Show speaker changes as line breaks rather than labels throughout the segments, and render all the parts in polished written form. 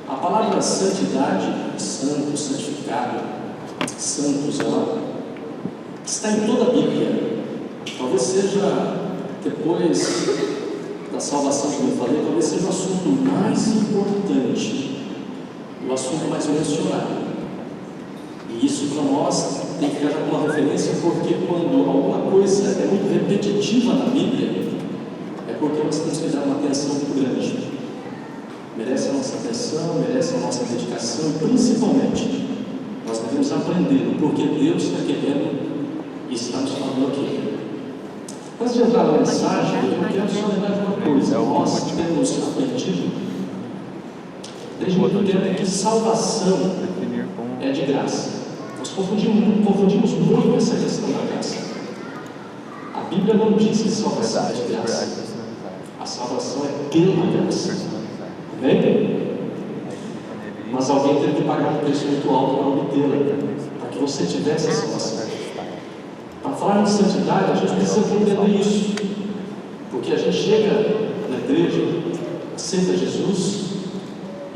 A palavra santidade, santo, santificado, santos, ela está em toda a Bíblia. Talvez seja, depois da salvação que eu falei, talvez seja o assunto mais importante, o assunto mais mencionado. E isso para nós tem que ficar como uma referência, porque quando alguma coisa é muito repetitiva na Bíblia, é porque nós temos que dar uma atenção muito grande. Merece a nossa atenção, merece a nossa dedicação, e principalmente nós devemos aprender o porquê Deus está querendo e está nos falando aqui. Antes de entrar na mensagem, eu quero só lembrar de uma coisa. Nós temos aprendido desde muito tempo que salvação é de graça. Nós confundimos muito essa questão da graça. A Bíblia não diz que salvação é de graça. A salvação é pela graça. Amém? Mas alguém teve que pagar um preço muito alto para obtê-la, para que você tivesse a salvação. Para falar de santidade, a gente precisa compreender isso, porque a gente chega na igreja, aceita Jesus,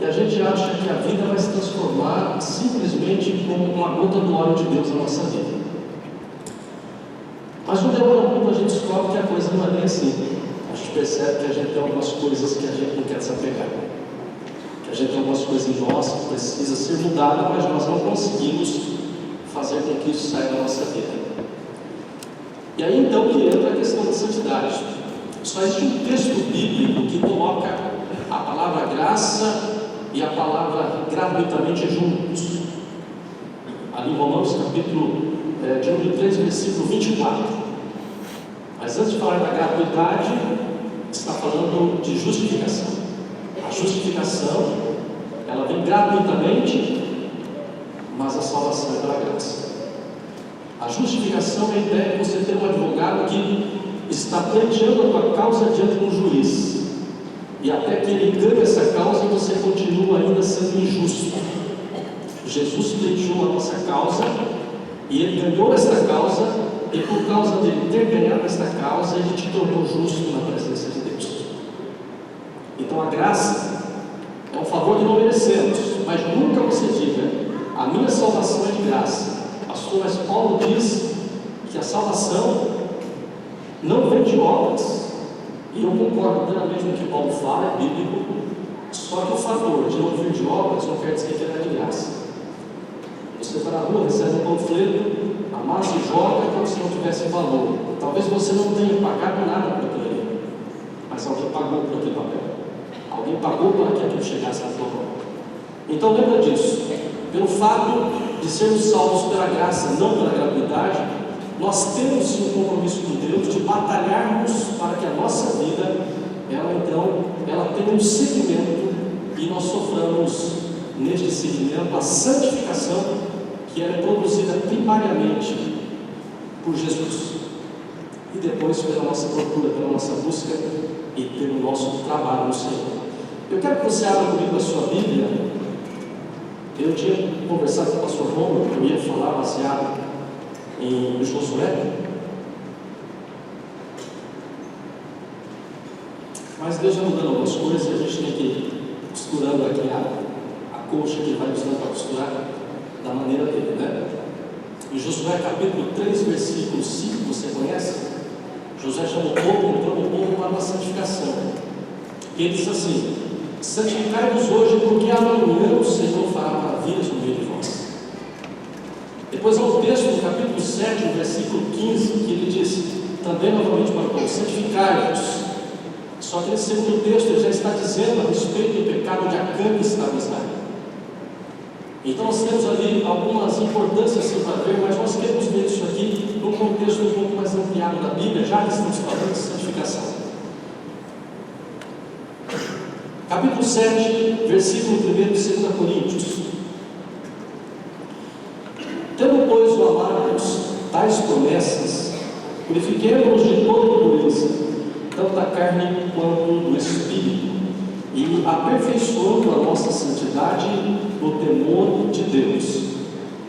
e a gente acha que a vida vai se transformar simplesmente como uma gota do óleo de Deus na nossa vida. Mas não demora muito, a gente descobre que a coisa não é bem assim. A gente percebe que a gente tem algumas coisas que a gente não quer desapegar, que a gente tem algumas coisas em nós que precisa ser mudada, mas nós não conseguimos fazer com que isso saia da nossa vida. E aí então que entra a questão da santidade. Só existe um texto bíblico que coloca a palavra graça e a palavra gratuitamente juntos. Ali em Romanos capítulo de número 3, versículo 24. Mas antes de falar da gratuidade, está falando de justificação. A justificação, ela vem gratuitamente, mas a salvação é pela graça. A justificação é a ideia de você ter um advogado que está pleiteando a tua causa diante de um juiz, e até que ele ganhe essa causa, você continua ainda sendo injusto. Jesus pleiteou a nossa causa, e ele ganhou esta causa, e por causa dele ter ganhado esta causa, ele te tornou justo na presença de Deus. Então a graça é um favor que não merecemos, mas nunca você diga: a minha salvação é de graça. Pastor, mas Paulo diz que a salvação não vem de obras, e eu concordo plenamente com o que Paulo fala, é bíblico. Só que o fator de não vir de obras não quer dizer que ele é de graça. Você vai na rua, recebe um panfleto, amassa e joga como se não tivesse valor. Talvez você não tenha pagado nada por aquilo ali, mas alguém pagou por aquele papel, alguém pagou para que aquilo chegasse na tua mão. Então lembra disso. Pelo fato de sermos salvos pela graça, não pela gratuidade, nós temos um compromisso com Deus de batalharmos para que a nossa vida, ela tenha um seguimento, e nós soframos neste seguimento a santificação, que ela é produzida primariamente por Jesus, e depois pela nossa procura, pela nossa busca e pelo nosso trabalho no Senhor. Eu quero que você abra comigo a sua Bíblia. Eu tinha conversado com o pastor Romulo, que eu ia falar baseado em Josué, mas Deus já mudando algumas coisas, e a gente tem que ir costurando aqui a coxa que vai nos dando para costurar da maneira dele, né? Em Josué capítulo 3, versículo 5, você conhece? Josué chama o povo, entrou o povo para uma santificação. E ele diz assim: santificai-vos hoje, porque amanhã o Senhor fará maravilhas no meio de vós. Depois há um texto no capítulo 7, no versículo 15, que ele diz também novamente para o povo: santificai-vos. Só que nesse segundo texto ele já está dizendo a respeito do pecado de Acã que estava em Israel. Então nós temos ali algumas importâncias assim para ver, mas nós queremos ver isso aqui num contexto um pouco mais ampliado da Bíblia, já que estamos falando de santificação. Capítulo 7, versículo 1 de 2 Coríntios. Tendo, pois, o amarmos tais promessas, purifiquemo-nos de toda dureza, tanto da carne quanto do espírito, e aperfeiçoando a nossa santidade no temor de Deus.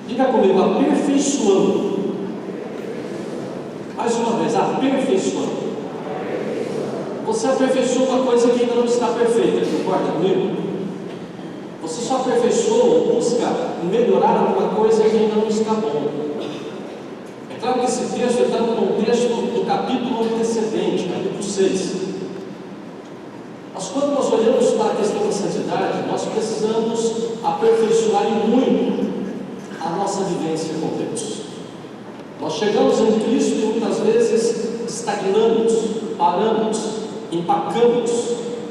Diga comigo: aperfeiçoando. Mais uma vez, aperfeiçoando. Você aperfeiçoa uma coisa que ainda não está perfeita, concorda comigo? Você só aperfeiçoa ou busca melhorar alguma coisa que ainda não está bom. É claro que esse texto está no contexto do capítulo antecedente, capítulo 6. Mas quando nós olhamos para a questão da santidade, nós precisamos aperfeiçoar e muito a nossa vivência com Deus. Nós chegamos em Cristo e muitas vezes estagnamos, paramos, empacamos,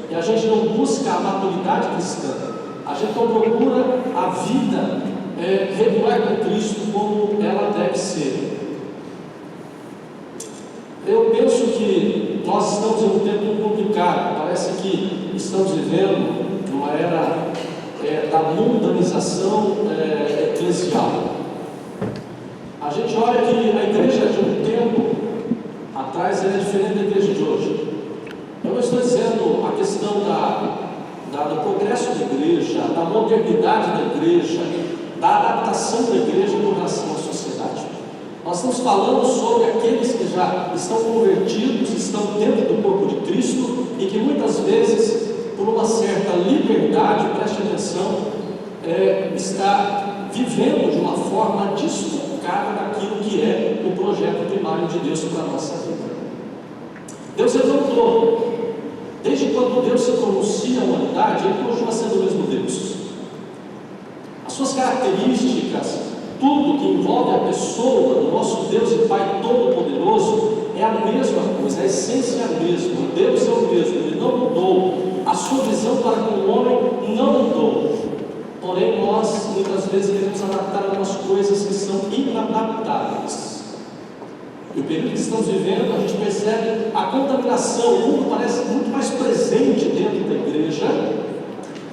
e a gente não busca a maturidade cristã, a gente não procura a vida regular com Cristo como ela deve ser. Eu penso que nós estamos em um tempo complicado, parece que estamos vivendo numa era da mundanização eclesial. A gente olha que a igreja de um tempo atrás é diferente da igreja de hoje. Eu não estou dizendo a questão do progresso da igreja, da modernidade da igreja, da adaptação da igreja com relação à sociedade. Nós estamos falando sobre aqueles que já estão convertidos, estão dentro do corpo de Cristo e que muitas vezes, por uma certa liberdade, preste atenção, está vivendo de uma forma desfocada daquilo que é o projeto primário de Deus para a nossa vida. Deus é doutor. Desde quando Deus se pronuncia à humanidade, Ele continua sendo o mesmo Deus. As suas características, tudo que envolve a pessoa do nosso Deus e Pai Todo-Poderoso é a mesma coisa, a essência é a mesma. Deus é o mesmo, Ele não mudou. A sua visão para com o homem não mudou. Porém, nós muitas vezes queremos adaptar algumas coisas que são inadaptáveis. E o período que estamos vivendo, a gente percebe a contaminação. O mundo parece muito mais presente dentro da igreja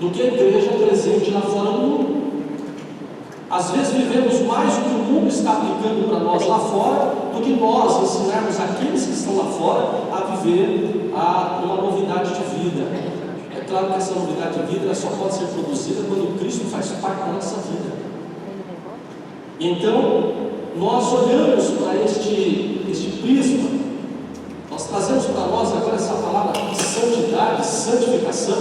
do que a igreja presente lá fora do mundo. Às vezes vivemos mais o que o mundo está aplicando para nós lá fora do que nós ensinarmos aqueles que estão lá fora a viver uma novidade de vida. É claro que essa novidade de vida só pode ser produzida quando Cristo faz parte da nossa vida. E então, nós olhamos para este prisma, nós trazemos para nós agora essa palavra santidade, santificação,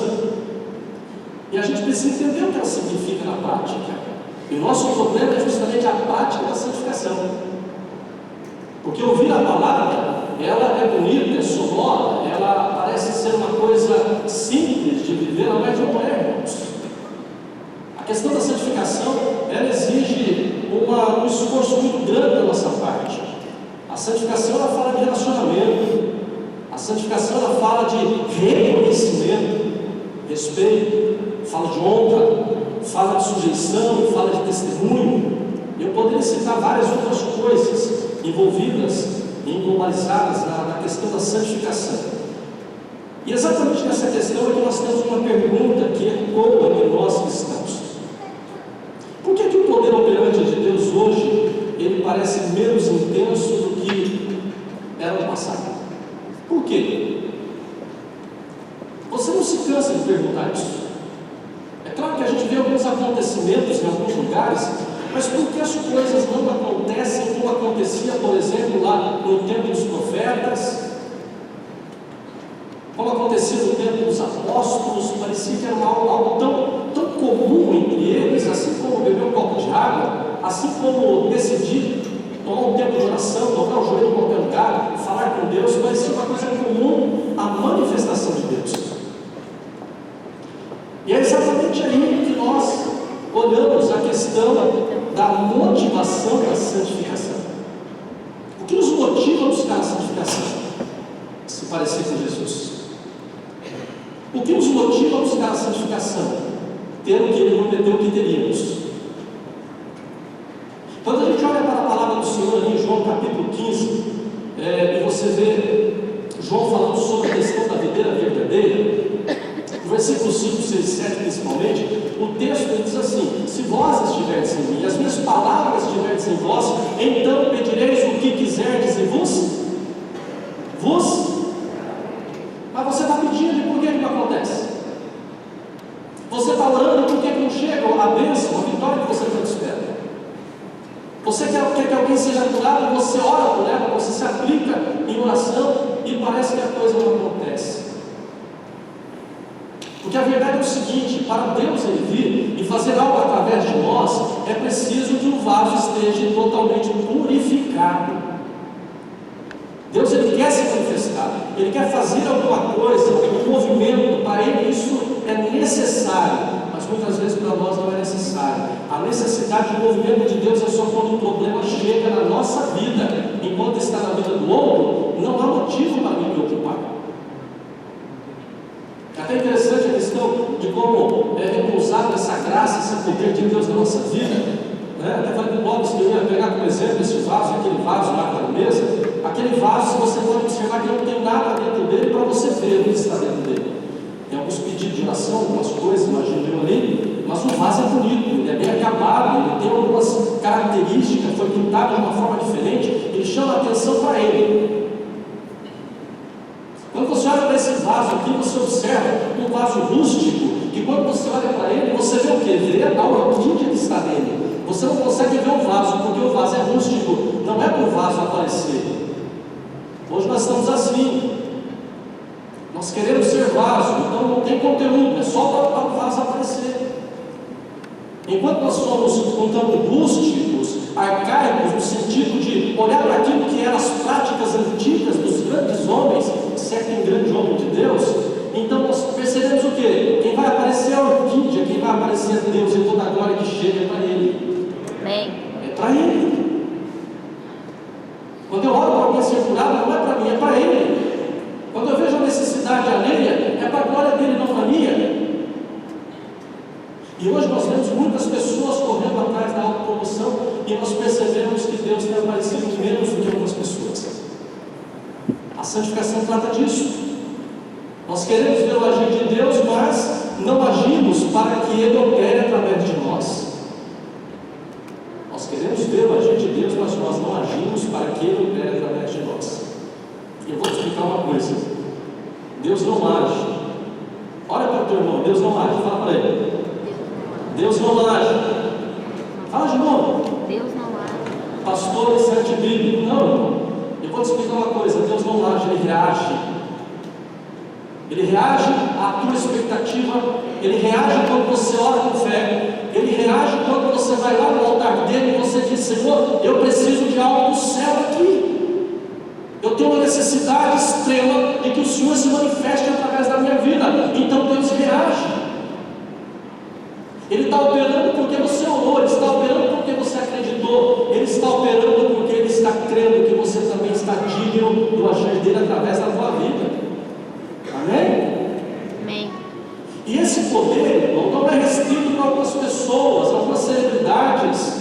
e a gente precisa entender o que ela significa na prática. E o nosso problema é justamente a prática da santificação. Porque ouvir a palavra, ela é bonita, é sonora, ela parece ser uma coisa simples de viver, mas não é, irmãos. A questão da santificação, ela exige um esforço muito grande da nossa parte. A santificação, ela fala de relacionamento. A santificação, ela fala de reconhecimento, respeito, fala de honra, fala de sujeição, fala de testemunho. Eu poderia citar várias outras coisas envolvidas, globalizadas na questão da santificação. E exatamente nessa questão é que nós temos uma pergunta que ecoa entre nós cristãos. Por que o poder operante de Deus hoje, ele parece menos intenso do que era no passado? Por quê? Você não se cansa de perguntar isso? É claro que a gente vê alguns acontecimentos em alguns lugares, mas por que as coisas não acontecem como acontecia, por exemplo, lá no tempo dos profetas, como acontecia no tempo dos apóstolos? Parecia que era algo tão comum entre eles, assim como beber um copo de água, assim como decidir tomar um tempo de oração, dobrar o joelho em qualquer lugar, falar com Deus, parecia uma coisa comum a manifestação de Deus. E é exatamente aí que nós olhamos a questão da motivação da santificação. O que nos motiva a buscar a santificação? Se parecer com Jesus. O que nos motiva a buscar a santificação? Ter o que Ele prometeu que teríamos. Quando a gente olha para a palavra do Senhor ali em João capítulo 15, e você vê João falando sobre a questão da videira verdadeira, no versículo 5, 6 e 7 principalmente, o texto diz assim: se vós estiverdes em mim, as minhas palavras estiverdes em vós, então pedireis o que quiserdes e vos. Mas você está pedindo e por que não acontece? Você está orando e por que não chega a bênção, a vitória que você tanto espera? Você quer que alguém seja curado, você ora por ela, você se aplica em oração e parece que a coisa não acontece. Porque a verdade é o seguinte: para Deus ele vir, através de nós, é preciso que o vaso esteja totalmente purificado. Deus, Ele quer se manifestar, Ele quer fazer alguma coisa, um movimento. Para Ele isso é necessário, mas muitas vezes para nós não é necessário. A necessidade do movimento de Deus é só quando o problema chega na nossa vida. Enquanto está na vida do outro, não há motivo para me preocupar. É até interessante a questão de como é repousado essa graça, esse poder de Deus na nossa vida. Até falei com o Bob que eu ia pegar como exemplo esse vaso, aquele vaso lá na mesa. Aquele vaso, você pode observar que não tem nada dentro dele para você ver o que está dentro dele. Tem alguns pedidos de oração, algumas coisas, imagino eu ali, mas o vaso é bonito, ele é bem acabado, ele tem algumas características, foi pintado de uma forma diferente, ele chama a atenção para ele. Quando você olha para esse vaso aqui, você observa um vaso rústico, que quando você olha para ele, você vê o que? Vê a orquídea que está nele. Você não consegue ver o vaso, porque o vaso é rústico, não é para o vaso aparecer. Hoje nós estamos assim, nós queremos ser vaso, então não tem conteúdo, é só para o vaso aparecer. Enquanto nós somos um tanto rústicos, arcaicos, no sentido de olhar para aquilo que eram as práticas antigas dos grandes homens, se é que tem grande homem de Deus, então nós percebemos o quê? Quem vai aparecer é a orquídea, quem vai aparecer é Deus, e toda a glória que chega é para Ele.
Amém.
É para Ele. Quando eu oro para alguém ser curado, não é para mim, é para Ele. Quando eu vejo a necessidade alheia, é para a glória dele, não para a minha. E hoje nós vemos muitas pessoas correndo atrás da autopromoção e nós percebemos que Deus tem aparecido menos do que algumas pessoas. A santificação trata disso. Nós queremos ver o agir de Deus, mas não agimos para que Ele opere através de nós. Nós queremos ver o agir de Deus, mas nós não agimos para que Ele opere através de nós. E eu vou te explicar uma coisa. Deus não age. Olha para o teu irmão, Deus não age. Fala para ele. Deus não age. Fala de novo.
Deus não age.
Pastor, isso é antibíblico. Não, irmão. Eu vou te explicar uma coisa. Deus não age, Ele reage. Ele reage à tua expectativa. Ele reage quando você ora com fé. Ele reage quando você vai lá no altar dele e você diz: Senhor, eu preciso de algo do céu aqui. Eu tenho uma necessidade extrema de que o Senhor se manifeste através da minha vida. Então Deus reage. Ele está operando porque você orou, Ele está operando porque você acreditou, Ele está operando porque Ele está crendo que você também está digno do agir dele através da tua vida. Amém?
Amém.
E esse poder, irmão, não é restrito para algumas pessoas, algumas celebridades.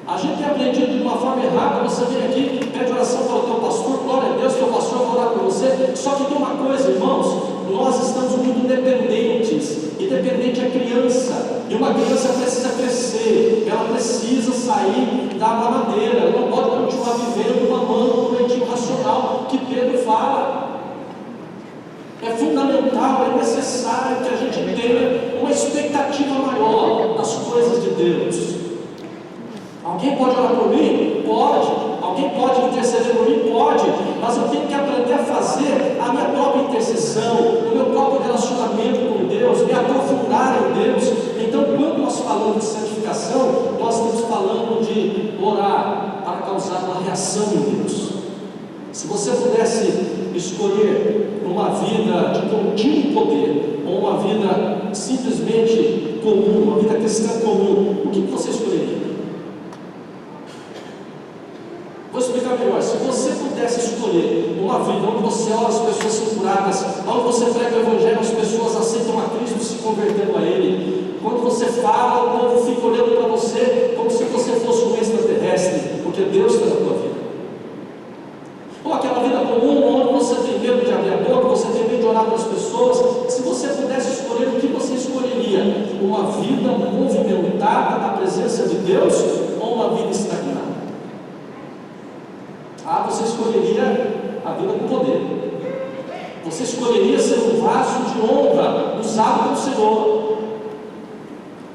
A gente tem aprendido de uma forma errada. Você vem aqui, pede oração para o teu pastor, glória a Deus, teu pastor vai orar por você. Só que tem uma coisa, irmãos, nós estamos muito dependentes, e dependente é criança, e uma criança precisa crescer, ela precisa sair da mamadeira, ela não pode continuar vivendo mamando no leitinho racional que Pedro fala. É fundamental, é necessário que a gente tenha uma expectativa maior das coisas de Deus. Alguém pode orar por mim? Pode. Alguém pode interceder por mim? Pode. Mas eu tenho que aprender a fazer a minha própria intercessão, o meu próprio relacionamento com Deus, me aprofundar em Deus. Então, quando nós falamos de santificação, nós estamos falando de orar para causar uma reação em Deus. Se você pudesse escolher uma vida de contínuo poder, ou uma vida simplesmente comum, uma vida cristã comum, o que você escolheria? Vou explicar melhor. Se você pudesse escolher uma vida onde você ora as pessoas são curadas, onde você prega o Evangelho, as pessoas aceitam a Cristo se convertendo a Ele, quando você fala, o povo fica olhando para você como se você fosse um extraterrestre, porque Deus está na tua vida. Ou aquela vida comum, onde você tem medo de abrir a boca, você tem medo de orar para as pessoas. Se você pudesse escolher, o que você escolheria? Uma vida movimentada na presença de Deus ou uma vida estagnada? Você escolheria a vida com poder. Você escolheria ser um vaso de honra usado pelo Senhor.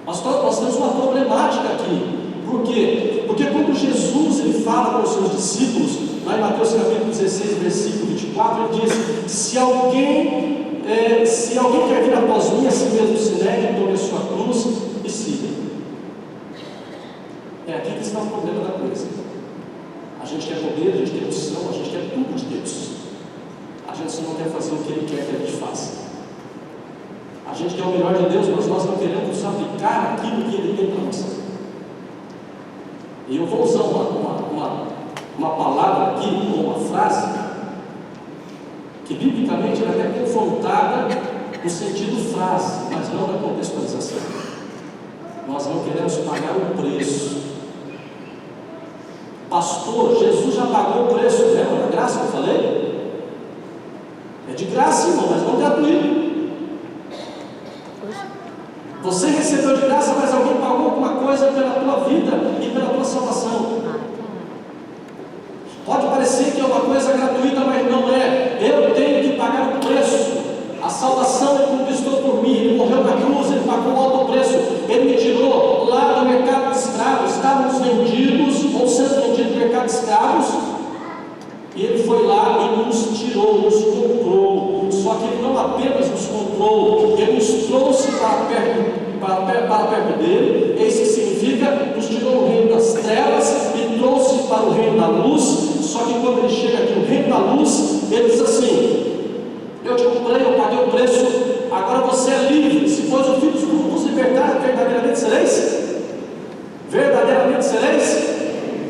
Nós temos uma problemática aqui. Por quê? Porque quando Jesus ele fala com os seus discípulos, lá em Mateus capítulo 16, versículo 24, ele diz: se alguém quer vir após mim, a si mesmo se negue, tome a sua cruz e siga. gente quer poder, a gente quer unção, a gente quer tudo de Deus. A gente só não quer fazer o que Ele quer que a gente faça. A gente quer o melhor de Deus, mas nós não queremos aplicar aquilo que Ele tem para nós. E eu vou usar uma palavra aqui, uma frase, que biblicamente ela é confrontada no sentido frase, mas não na contextualização. Nós não queremos pagar o preço. Pastor, Jesus já pagou o preço, lembra da graça que eu falei? É de graça, irmão, mas não gratuito. Você recebeu de graça, mas alguém pagou alguma coisa pela tua vida e pela tua salvação. Pode parecer que é uma coisa gratuita, mas não é. Eu tenho que pagar o preço. A salvação Ele conquistou por mim. Ele morreu na cruz, Ele pagou o alto preço. Ele me tirou lá do mercado de escravos. Estávamos vendidos, ou sendo vendidos no mercado de escravos. E Ele foi lá e nos tirou, nos comprou. Só que Ele não apenas nos comprou, Ele nos trouxe para perto dele. É isso que significa, nos tirou do reino das trevas e trouxe para o reino da luz. Só que quando Ele chega aqui no reino da luz, Ele diz assim: eu te comprei, eu paguei o preço, agora você é livre. Se pois o Filho vos libertar, verdadeiramente sereis? Verdadeiramente sereis?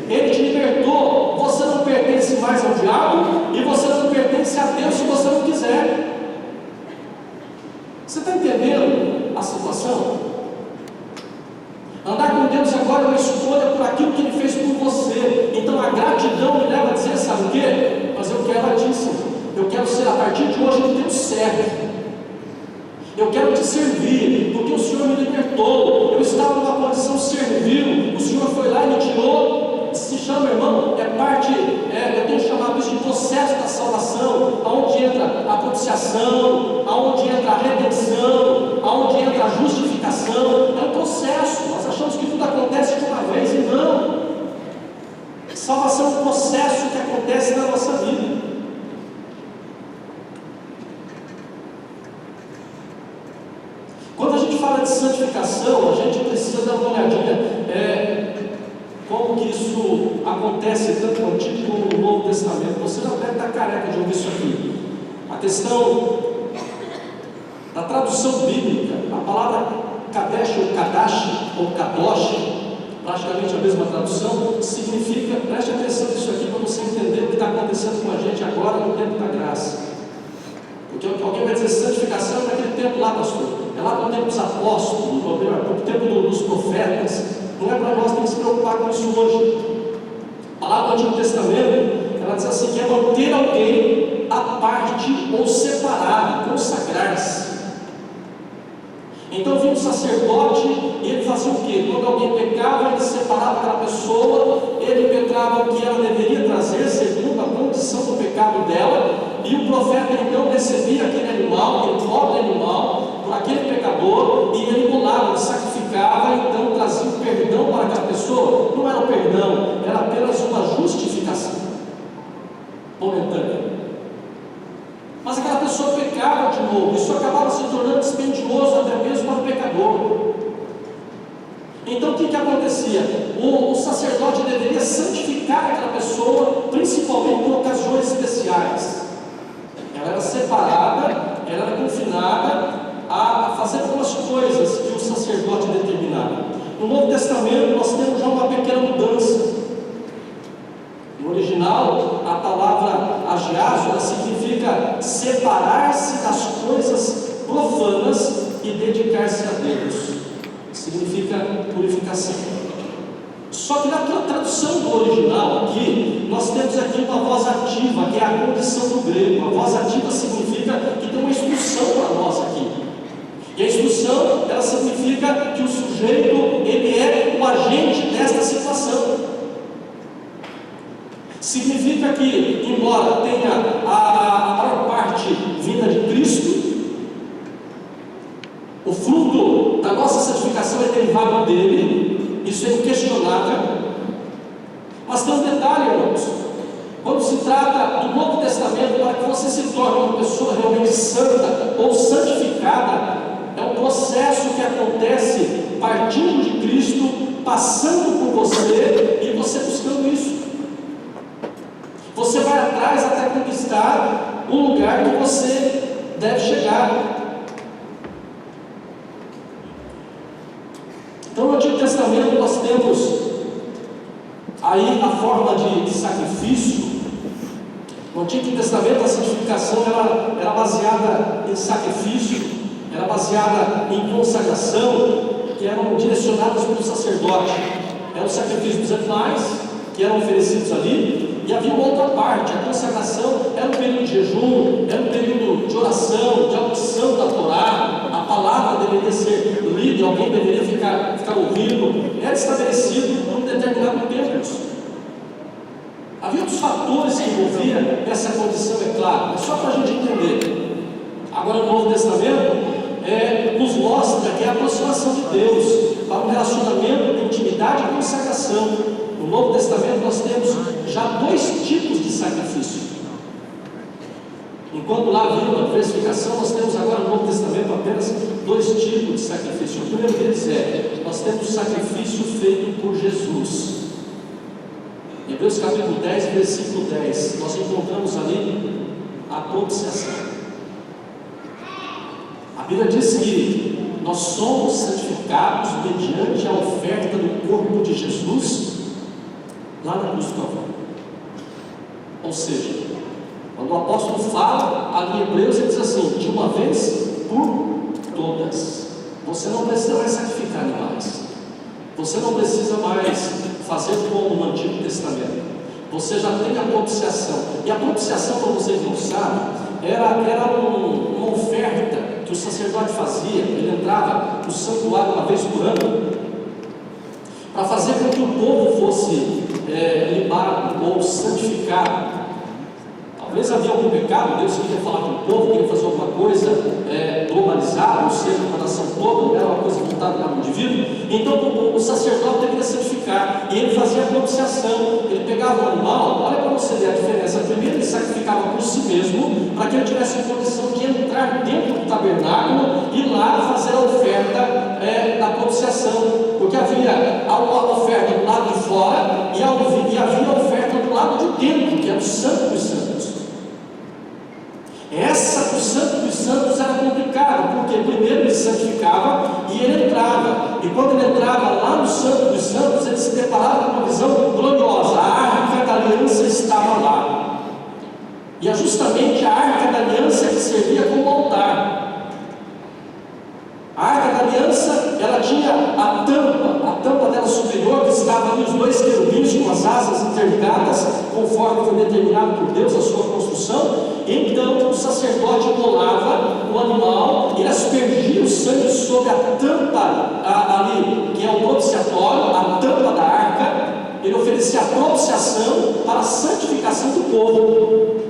Ele te libertou. Você não pertence mais ao diabo e você não pertence a Deus se você não quiser. Você está entendendo a situação? Andar com Deus agora é uma escolha por aquilo que Ele fez por você. Então a gratidão me leva a dizer, sabe o quê? Mas eu quero a Ti, Senhor. Eu quero ser, a partir de hoje, o Teu servo. Eu quero Te servir, porque o Senhor me libertou. Eu estava numa posição servil. O Senhor foi lá e me tirou. Se chama, irmão, é parte, eu tenho chamado isso de processo da salvação, aonde entra a propiciação, aonde entra a redenção, aonde entra a justificação. É um processo. Nós achamos que tudo acontece de uma vez, e não. Salvação é um processo que acontece na nossa vida. Quando a gente fala de santificação, a gente precisa dar uma olhadinha como que isso acontece tanto no Antigo como no Novo Testamento. Você já deve estar careca de ouvir isso aqui. A questão da tradução bíblica, a palavra Kadesh ou Kadash ou Kadosh, praticamente a mesma tradução, significa, preste atenção nisso aqui para você entender o que está acontecendo com a gente agora no tempo da graça. Porque alguém vai dizer santificação é naquele tempo lá, pastor. É lá no tempo dos apóstolos, no tempo dos profetas. Não é para nós, tem que se preocupar com isso hoje. A palavra do Antigo Testamento, ela diz assim, que é manter alguém à parte ou separado, consagrar-se. Então vinha um sacerdote e ele fazia o quê? Quando alguém pecava, ele separava aquela pessoa, ele pecava o que ela deveria trazer, segundo a condição do pecado dela, e o profeta então recebia aquele animal, aquele pobre animal, por aquele pecador, e ele imolava, ele sacrificava, então trazia o perdão para aquela pessoa. Não era o perdão, era apenas uma justificação momentânea. Mas aquela pessoa pecava de novo, isso acabava se tornando dispendioso até mesmo para o pecador. Então o que acontecia? O sacerdote deveria santificar aquela pessoa, principalmente por ocasiões especiais. Ela era separada, ela era confinada a fazer algumas coisas que o sacerdote determinava. No Novo Testamento nós temos já uma pequena mudança. No original, a palavra agiazo, ela significa separar-se das coisas profanas e dedicar-se a Deus. Significa purificação. Só que na tradução do original aqui, nós temos aqui uma voz ativa, que é a condição do grego. A voz ativa significa que tem uma instrução para nós aqui. E a instrução, ela significa que o sujeito, ele é o agente desta situação. Significa que, embora tenha a maior parte vinda de Cristo, o fruto da nossa santificação é derivado dele, isso é inquestionável. Mas tem um detalhe, irmãos: quando se trata do Novo Testamento, para que você se torne uma pessoa realmente santa ou santificada, é um processo que acontece partindo de Cristo, passando por você e você buscando isso. capacitar o lugar que você deve chegar. Então, no Antigo Testamento, nós temos aí a forma de sacrifício. No Antigo Testamento, a santificação era baseada em sacrifício, era baseada em consagração, que eram direcionadas pelo sacerdote. Era o sacrifício dos animais, que eram oferecidos ali, e havia uma outra parte. A consagração era um período de jejum, era um período de oração, de audição da Torá. A palavra deveria ser lida, alguém deveria ficar ouvindo. Era estabelecido por um determinado tempo. Havia outros fatores que envolviam essa condição, é claro, mas só para a gente entender. Agora, o Novo Testamento nos mostra que é a aproximação de Deus para um relacionamento de intimidade e consagração. No Novo Testamento nós temos já 2 tipos de sacrifício. Enquanto lá havia uma diversificação, nós temos agora no Novo Testamento apenas 2 tipos de sacrifício. O primeiro deles nós temos o sacrifício feito por Jesus. Em Hebreus capítulo 10, versículo 10, nós encontramos ali a propiciação. A Bíblia diz que nós somos santificados mediante a oferta do corpo de Jesus lá na cruz do Calvário. Ou seja, quando o apóstolo fala ali em Hebreus, ele diz assim: de uma vez por todas. Você não precisa mais sacrificar animais, você não precisa mais fazer como no Antigo Testamento. Você já tem a propiciação. E a propiciação, para vocês não sabem, era uma oferta que o sacerdote fazia. Ele entrava no santuário uma vez por ano para fazer com que o povo fosse limado ou santificado. Talvez havia algum pecado, Deus queria falar com o povo, queria fazer alguma coisa globalizada, ou seja, com a nação toda, não era uma coisa voltada para o indivíduo. Então o sacerdote deveria santificar, e ele fazia a propiciação. Ele pegava o animal, olha para você ver a diferença. Primeiro ele sacrificava por si mesmo, para que ele tivesse a condição de entrar dentro do tabernáculo e lá fazer a oferta da propiciação, porque havia a oferta do lado de fora e havia a oferta do lado de dentro, que era o Santo dos Santos. Essa do Santo dos Santos era complicada, porque primeiro ele santificava e ele entrava, e quando ele entrava lá no Santo dos Santos, ele se deparava com uma visão gloriosa. A arca da aliança estava lá, e é justamente a arca da aliança que servia como altar. A arca da aliança, ela tinha a tampa dela superior, que estava ali os 2 querubins com as asas interligadas, conforme foi determinado por Deus a sua construção. Então o sacerdote colava o animal, ele aspergia o sangue sobre a tampa ali, que é o propiciatório, a tampa da arca. Ele oferecia a propiciação para a santificação do povo.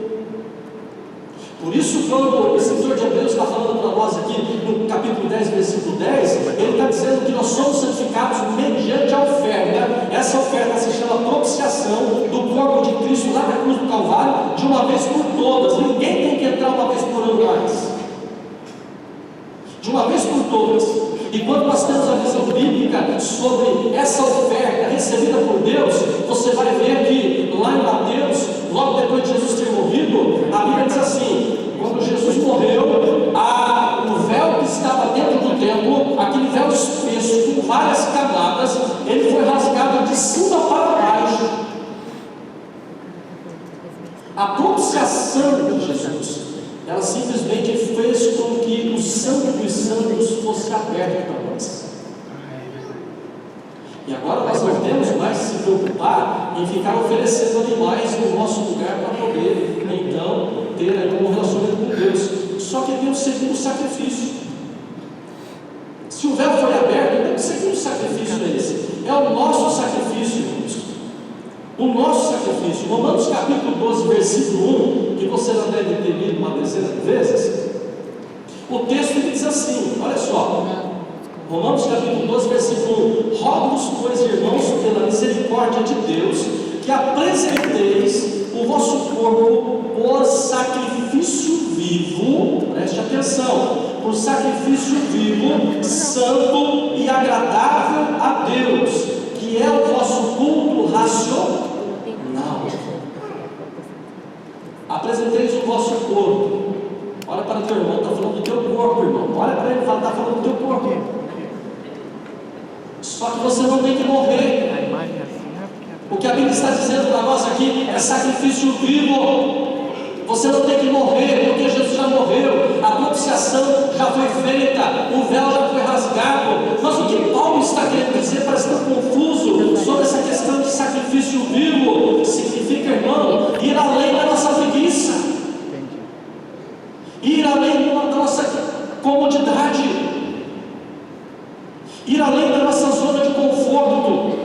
Por isso, quando o escritor de Hebreus está falando para nós aqui no capítulo 10, versículo 10, ele está dizendo que nós somos santificados mediante a oferta. Essa oferta se chama propiciação do corpo de Cristo lá na cruz do Calvário, de uma vez por todas. Ninguém tem que entrar uma vez por ano mais. De uma vez por todas. E quando nós temos a visão bíblica sobre essa oferta recebida por Deus, você vai ver que lá em Mateus, logo depois de Jesus ter morrido, a Bíblia diz assim: quando Jesus morreu, o véu que estava dentro do templo, aquele véu espesso com várias camadas, ele foi rasgado de cima para baixo. A propiciação de Jesus, ela simplesmente fez com que o Santo dos Santos fosse aberto para nós. E agora nós não temos mais que se preocupar em ficar oferecendo animais no nosso lugar para poder, então, ter aí um relacionamento com Deus. Só que tem um segundo sacrifício. Se o véu foi aberto, então que segundo sacrifício é esse? É o nosso sacrifício, irmãos. O nosso sacrifício. Romanos capítulo 12, versículo 1, que você já deve ter lido uma dezena de vezes. O texto diz assim, olha só, Romanos capítulo 12, versículo 1: rogo-vos, pois, irmãos, pela misericórdia de Deus, que apresenteis o vosso corpo por sacrifício vivo, preste atenção, por sacrifício vivo, santo e agradável a Deus, que é o vosso culto racional. Apresenteis o teu irmão, está falando do teu corpo, irmão. Olha para ele e fala, está falando do teu corpo. Só que você não tem que morrer. O que a Bíblia está dizendo para nós aqui é sacrifício vivo. Você não tem que morrer, porque Jesus já morreu, a propiciação já foi feita, o véu já foi rasgado. Mas o que Paulo está querendo dizer, parece tão confuso, sobre essa questão de sacrifício vivo, significa, irmão, ir além da nossa preguiça, ir além da nossa comodidade, ir além da nossa zona de conforto.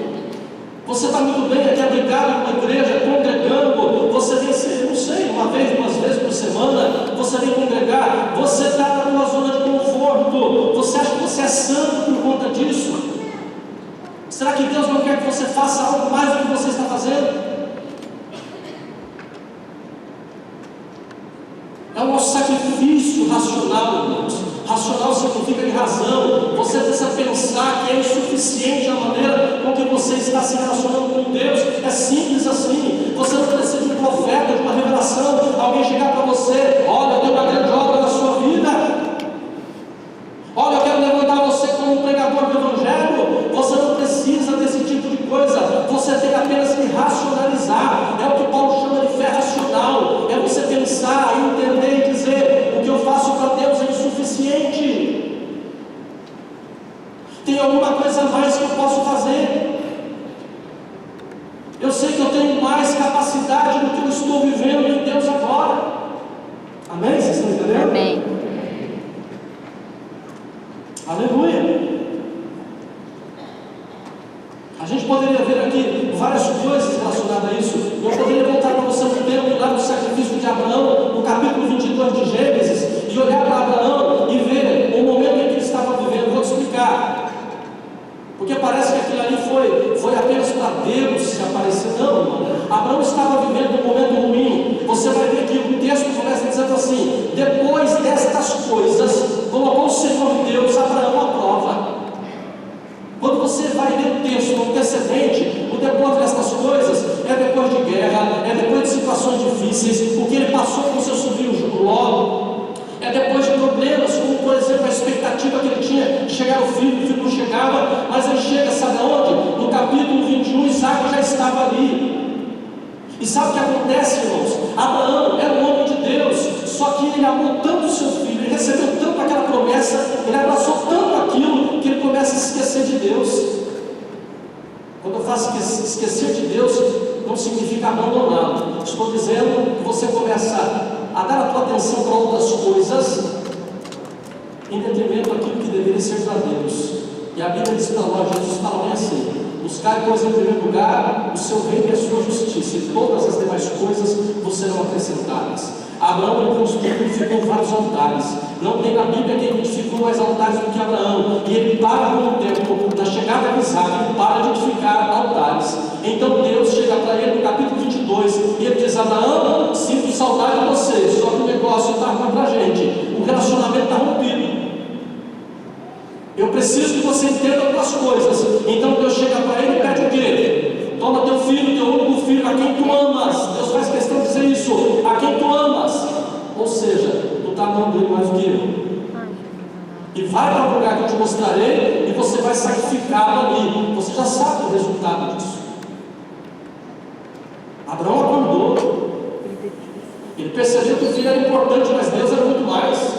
Você está muito bem aqui abrigado numa igreja, congregando, você vem, não sei, uma vez, duas vezes por semana, você vem congregar, você está na sua zona de conforto, você acha que você é santo por conta disso? Será que Deus não quer que você faça algo mais do que você está fazendo? É um sacrifício racional, irmãos. Racional significa de razão. Você precisa pensar que é insuficiente a maneira com que você está se relacionando com Deus. É simples assim. Você não precisa de um profeta, de uma revelação, alguém chegar para você: olha, eu tenho uma grande obra na sua vida, olha, eu quero levantar você como um pregador do Evangelho. Você não precisa desse tipo de coisa. Você tem apenas que racionalizar. É o que Paulo chama de fé racional. É você pensar, entender e dizer: o que eu faço para Deus é insuficiente. Tem alguma coisa a mais que eu posso fazer. Eu sei que eu tenho mais capacidade do que eu estou vivendo em Deus agora. Amém? Vocês estão entendendo?
Amém.
Aleluia. A gente poderia ver aqui várias coisas relacionadas a isso. Eu poderia voltar para você no tempo lá do sacrifício de Abraão, no capítulo 22 de Gênesis, e olhar para Abraão e ver o momento em que ele estava vivendo. Vou te explicar. Porque parece que aquilo ali foi apenas para Deus se aparecer. Não, irmão. Abraão estava vivendo um momento ruim. Você vai ver que o texto começa dizendo assim: depois destas coisas, colocou o Senhor Deus Abraão à prova. Quando você vai ler o texto antecedente, o depois destas coisas é depois de guerra, é depois de situações difíceis, o que ele passou com seu sobrinho Ló, é depois de problemas, como por exemplo a expectativa que ele tinha de chegar ao filho, o filho não chegava, mas ele chega, sabe aonde? No capítulo 21, Isaac já estava ali. E sabe o que acontece, irmãos? Abraão era um homem de Deus, só que ele amou tanto o seu filho, ele recebeu tanto aquela promessa, ele abraçou tanto aquilo, que ele começa a esquecer de Deus. Quando eu faço esquecer de Deus, não significa abandoná-lo. Estou dizendo que você começa a dar a tua atenção para outras coisas, em detrimento daquilo que deveria ser para Deus. E a Bíblia diz para nós, Jesus fala bem assim: buscar, pois, em primeiro lugar o seu reino e a sua justiça, e todas as demais coisas vos serão acrescentadas. Abraão, ele construiu e edificou vários altares. Não tem na Bíblia quem edificou mais altares do que Abraão. E ele para com o tempo, na chegada de Isaac, ele para de edificar altares. Então Deus chega para ele no capítulo 22 e ele diz: Abraão, sinto saudade de você, só que o negócio está ruim para a gente, o relacionamento está rompido. Eu preciso que você entenda algumas coisas. Então Deus chega para ele e pede o quê? Toma teu filho, teu único filho, a quem tu amas. Deus faz questão de dizer isso: a quem tu amas. Ou seja, tu está amando ele mais do que eu. E vai para o lugar que eu te mostrarei e você vai sacrificá-lo ali. Você já sabe o resultado disso. Abraão acordou. Ele percebeu que o filho era importante, mas Deus era muito mais.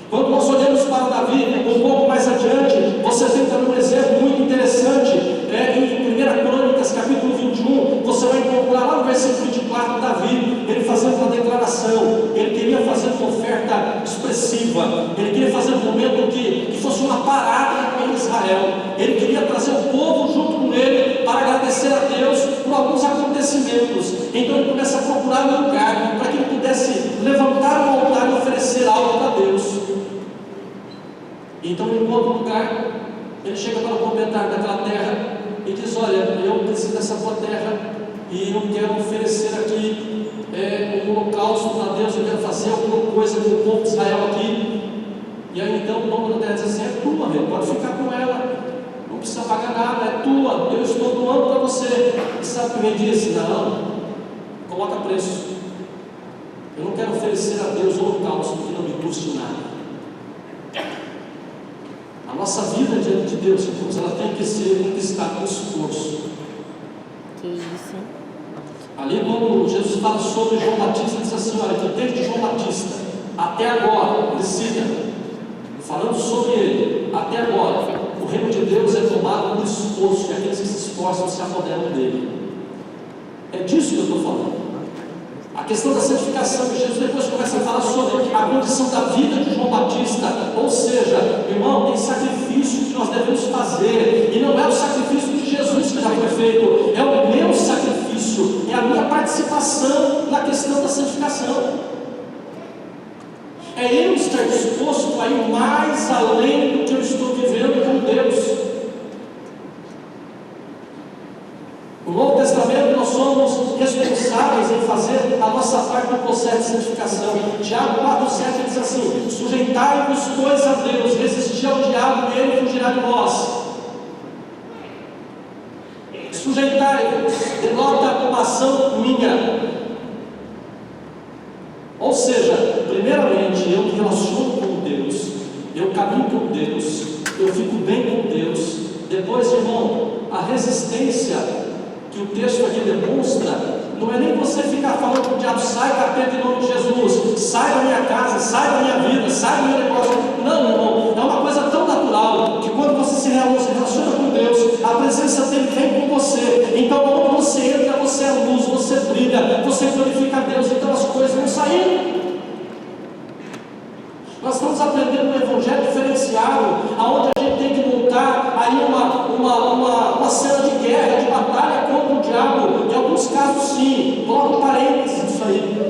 Quando nós olhamos para Davi, um pouco mais adiante, você tem também um exemplo muito interessante. Em 1 Crônicas, capítulo 21, você vai encontrar lá no versículo 24, Davi, ele fazendo uma declaração. Ele queria fazer uma oferta expressiva. Ele queria fazer um momento que fosse uma parada em Israel. Ele queria trazer o povo junto com ele para agradecer a Deus por alguns acontecimentos. Então ele começa a procurar um lugar para que ele pudesse levantar um altar e oferecer algo para Deus. Então ele encontra um lugar, ele chega para o proprietário daquela terra e diz: olha, eu preciso dessa tua terra e eu quero oferecer aqui um holocausto para Deus, eu quero fazer alguma coisa com o povo de Israel aqui. E aí então o dono da terra diz assim: é tua, velho, pode ficar com ela, não precisa pagar nada, é tua, eu estou doando para você. E sabe o que o rei disse? Não, coloca preço, eu não quero oferecer a Deus holocausto que não me custe nada. A nossa vida diante de Deus, irmãos, ela tem que ser conquistada com esforço.
Que isso, hein?
Ali quando Jesus fala sobre João Batista, ele diz assim: olha, que desde João Batista até agora, Priscila, falando sobre ele, até agora, o reino de Deus é tomado por esforço, e aqueles que se esforçam se apoderam dele. É disso que eu estou falando. A questão da santificação de Jesus, depois começa a falar sobre a condição da vida de João Batista. Ou seja, irmão, tem sacrifício que nós devemos fazer, e não é o sacrifício de Jesus que já foi feito, é o meu sacrifício, é a minha participação na questão da santificação. É eu estar disposto a ir mais além do que eu estou vivendo com Deus. No Novo Testamento nós somos responsáveis em fazer a nossa parte no processo de santificação. Tiago 4,7 diz assim: sujeitai-vos, pois, a Deus, resisti ao diabo e ele fugirá de vós. Sujeitai-vos denota uma ação minha. Ou seja, primeiramente eu me relaciono com Deus, eu caminho com Deus, eu fico bem com Deus. Depois, irmão, a resistência que o texto aqui demonstra, não é nem você ficar falando para o diabo: sai, capeta, em nome de Jesus, sai da minha casa, sai da minha vida, sai do meu negócio. Não, irmão, é uma coisa tão natural, que quando você se relaciona com Deus, a presença dele vem com você. Então quando você entra, você é luz, você brilha, você glorifica a Deus, então as coisas vão saindo. Nós estamos aprendendo um evangelho diferenciado, aonde a gente tem que montar aí uma cena de guerra, de batalha contra o diabo. Em alguns casos sim, coloca um parênteses disso aí.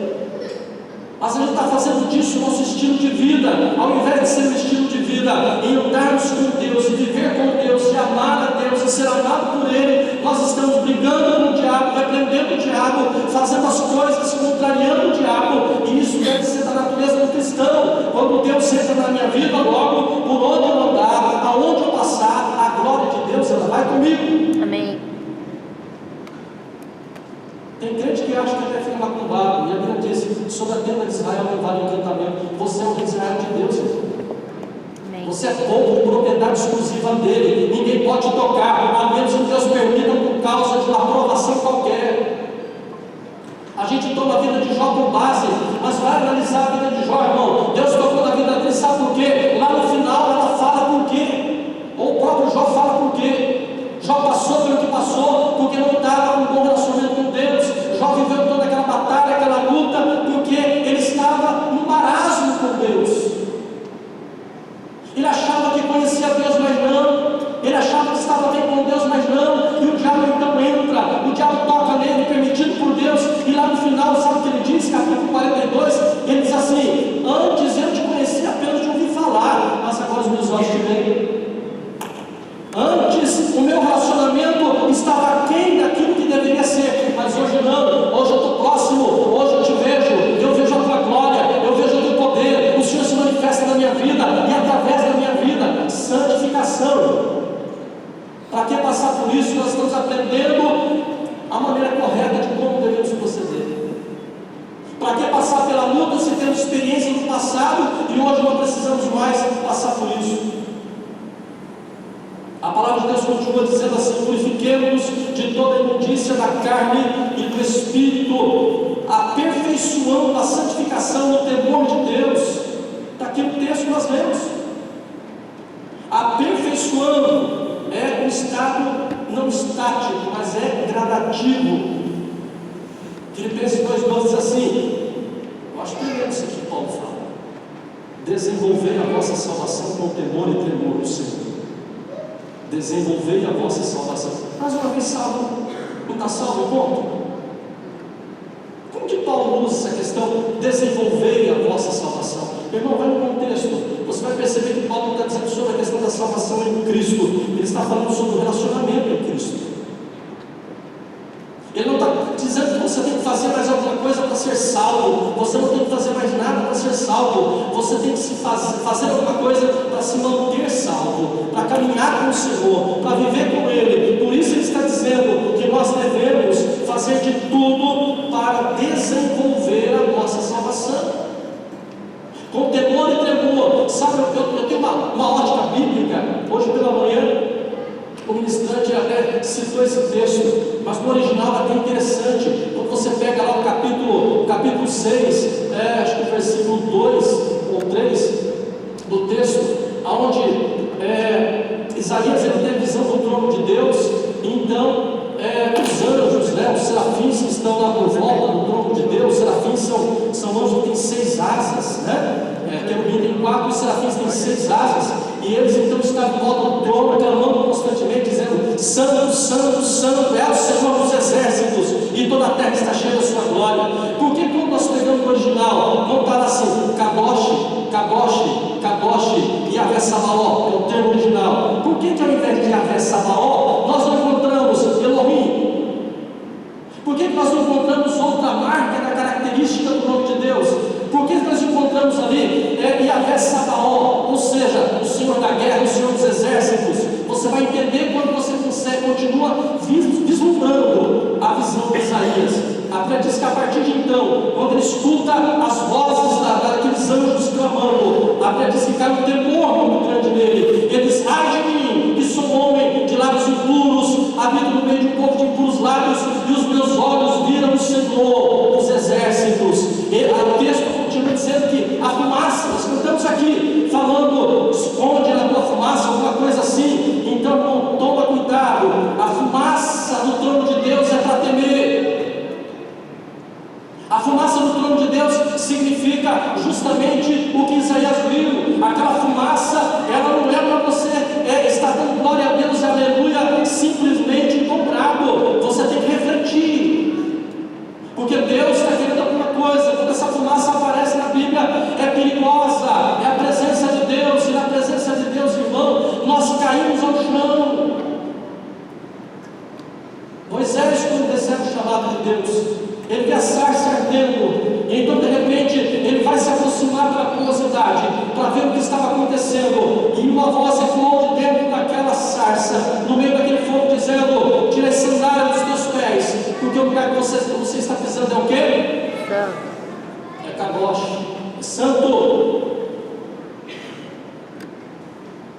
Mas a gente está fazendo disso o nosso estilo de vida, ao invés de ser um estilo de vida, em andarmos com Deus, e viver com Deus, e amar a Deus, e ser amado por Ele. Nós estamos brigando com o diabo, repreendendo o diabo, fazendo as coisas contrariando o diabo, e isso deve ser da natureza do cristão. Quando Deus entra na minha vida, logo, por onde eu andar, aonde eu passar, a glória de Deus, ela vai comigo.
Amém.
Tem crente que acha que até fica macumbado, e a Bíblia diz: sobre a tenda de Israel não vale encantamento. Você é o Israel de Deus, irmão.
Amém.
Você é povo de propriedade exclusiva dele, ninguém pode te tocar, a menos que Deus permita por causa de uma aprovação qualquer. A gente toma a vida de Jó por base, mas vai analisar a vida de Jó, irmão. Deus tocou na vida dele, sabe por quê? Lá no final ela fala por quê, ou o próprio Jó fala por quê. Jó passou pelo que passou, porque não estava com um bom relacionamento com Deus. Jó viveu toda aquela batalha, aquela luta, porque ele estava no marasmo com Deus. Ele achava que conhecia Deus, mas não. Ele achava que estava bem com Deus, mas não. E o diabo então entra, o diabo toca nele, permitido por Deus. E lá no final, sabe o que ele diz? Capítulo 42, ele diz assim: antes eu te conhecia apenas de ouvir falar, mas agora os meus olhos te veem. Antes o meu relacionamento estava aquém daquilo que deveria ser, mas hoje não. Hoje eu estou próximo, hoje eu te vejo, eu vejo a tua glória, eu vejo o teu poder, o Senhor se manifesta na minha vida e através da minha vida. Santificação. Para que passar por isso? Nós estamos aprendendo a maneira correta de como devemos proceder. Para que passar pela luta se temos experiência no passado e hoje não precisamos mais passar por isso? A palavra de Deus continua dizendo assim: purifiquemos-nos de toda imundícia da carne e do espírito, aperfeiçoando a santificação no temor de Deus. Está aqui no texto que nós lemos. Aperfeiçoando é um estado não estático, mas é gradativo. Filipenses 2,12 diz assim, eu acho que é isso que Paulo fala: desenvolver a vossa salvação com temor e tremor no Senhor. Desenvolver a vossa salvação. Mas uma vez salvo, não está salvo, ponto. Como que Paulo usa essa questão? Desenvolver a vossa salvação. Meu irmão, vai no contexto. Você vai perceber que Paulo está dizendo sobre a questão da salvação em Cristo. Ele está falando sobre o relacionamento em Cristo. Ele não está dizendo que você tem que fazer mais alguma coisa para ser salvo. Você não tem que fazer mais nada para ser salvo. Você tem que fazer alguma coisa para se manter salvo, para caminhar com o Senhor, para viver com Ele. Por isso ele está dizendo que nós devemos fazer de tudo para desenvolver a nossa salvação. citou esse texto, mas no original é bem interessante. Quando você pega lá o capítulo 6, acho que o versículo 2 ou 3 do texto, onde Isaías ele tem a visão do trono de Deus. Então os anjos, os serafins que estão lá por volta do trono de Deus, os serafins são anjos que têm 6 asas, querubim tem 4 e os serafins têm 6 asas, e eles então estão em volta do trono, clamando constantemente, dizendo: Santo, Santo, Santo é o Senhor dos exércitos, e toda a terra está cheia da sua glória. Porque quando nós pegamos o original, não está assim, Kadosh, Kadosh, Kadosh, Yahvé Sabaoth, é o termo original. Por que ao invés de Yahvé Sabaoth, nós não encontramos Elohim? Por que nós não encontramos outra marca da característica do nome de Deus? Por que nós encontramos ali Yahvé Sabaoth, ou seja, o Senhor da guerra, o Senhor dos exércitos? Você vai entender quando você continua vislumbrando a visão de Isaías. A Bíblia diz que a partir de então, quando ele escuta as vozes daqueles anjos clamando, a Bíblia diz que cai um temor muito grande nele. Ele diz: ai de mim, que sou homem de lábios impuros, habito no meio de um povo de impuros lábios, e os meus olhos viram o Senhor dos exércitos. O texto continua dizendo que a fumaça, nós cantamos aqui, falando: esconde na tua fumaça, alguma coisa assim. Então, toma cuidado, a fumaça do trono de Deus é para temer. A fumaça do trono de Deus significa justamente o que Isaías viu. Aquela fumaça, ela não é para você estar dando glória a Deus, aleluia, simplesmente dobrado. Você tem que refletir, porque Deus está querendo alguma coisa. Quando essa fumaça aparece na Bíblia, é perigosa, é a presença de Deus, e na presença de Deus, irmão, nós caímos ao chão. Moisés, quando recebe o chamado de Deus, ele vê a sarça ardendo, e então de repente ele vai se aproximar pela curiosidade, para ver o que estava acontecendo, e uma voz ecoou de dentro daquela sarça, no meio daquele fogo, dizendo: tira a sandália dos teus pés, porque o lugar que você está pisando é o quê? É Kadosh, é santo.